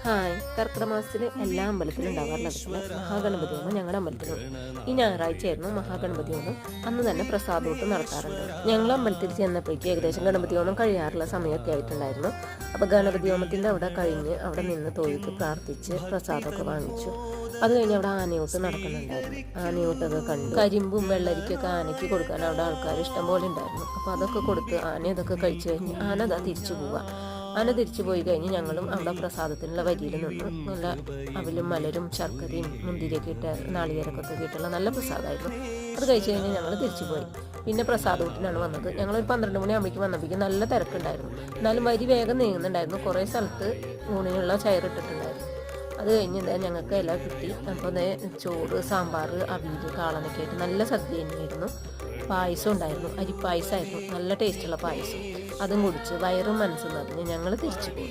Hi, കർക്കിടക മാസത്തിൽ എല്ലാ അമ്പലത്തിലും ഉണ്ടാവാറുള്ള മഹാഗണപതി ഹോമം ഞങ്ങളുടെ അമ്പലത്തിലും ഈ ഞായറാഴ്ചയായിരുന്നു മഹാഗണപതി ഹോമം. അന്ന് തന്നെ പ്രസാദോട്ട് നടത്താറുണ്ട്. ഞങ്ങൾ അമ്പലത്തിൽ ചെന്നപ്പോഴേക്ക് ഏകദേശം ഗണപതി ഹോമം കഴിയാറുള്ള സമയമൊക്കെ ആയിട്ടുണ്ടായിരുന്നു. അപ്പോൾ ഗണപതി ഹോമത്തിൻ്റെ അവിടെ കഴിഞ്ഞ് അവിടെ നിന്ന് തൊഴുത് പ്രാർത്ഥിച്ച് പ്രസാദമൊക്കെ വാങ്ങിച്ചു. അത് കഴിഞ്ഞ് അവിടെ ആനയൂട്ട് നടക്കുന്നുണ്ടായിരുന്നു. ആനയൂട്ടൊക്കെ കണ്ടു. കരിമ്പും വെള്ളരിക്കൊക്കെ ആനയ്ക്ക് കൊടുക്കാൻ അവിടെ ആൾക്കാർ ഇഷ്ടം പോലെ ഉണ്ടായിരുന്നു. അപ്പോൾ അതൊക്കെ കൊടുത്ത് ആന ഇതൊക്കെ കഴിച്ചു കഴിഞ്ഞ് ആന അതാ തിരിച്ചു പോവാം. ആന തിരിച്ചു പോയി കഴിഞ്ഞ് ഞങ്ങളും അവിടെ പ്രസാദത്തിനുള്ള വരിയിൽ നിന്നു. നല്ല അവലും മലരും ശർക്കരയും മുന്തിരിയൊക്കെ ഇട്ട് നാളികേരൊക്കെ ഇട്ടുള്ള നല്ല പ്രസാദമായിരുന്നു. അത് കഴിച്ച് കഴിഞ്ഞ് ഞങ്ങൾ തിരിച്ചു പോയി. പിന്നെ പ്രസാദൂട്ടിനാണ് വന്നത്. ഞങ്ങളൊരു 12 മണിയാകുമ്പോഴേക്കും വന്നപ്പോഴേക്കും നല്ല തിരക്കുണ്ടായിരുന്നു. എന്നാലും വരി വേഗം നീങ്ങുന്നുണ്ടായിരുന്നു. കുറേ സ്ഥലത്ത് ഊണിനുള്ള ചെയറിട്ടിട്ടുണ്ടായിരുന്നു. അത് കഴിഞ്ഞ് ഞങ്ങൾക്ക് ഇല കിട്ടി. അപ്പോൾ ചോറ്, സാമ്പാർ, അവിയൽ, കാളനൊക്കെ ആയിട്ട് നല്ല സദ്യ തന്നെയായിരുന്നു. പായസം ഉണ്ടായിരുന്നു, അരിപ്പായസമായിരുന്നു, നല്ല ടേസ്റ്റുള്ള പായസം. അതും കുടിച്ച് വയറും മനസ്സും നിറഞ്ഞ് ഞങ്ങൾ തിരിച്ചു പോയി.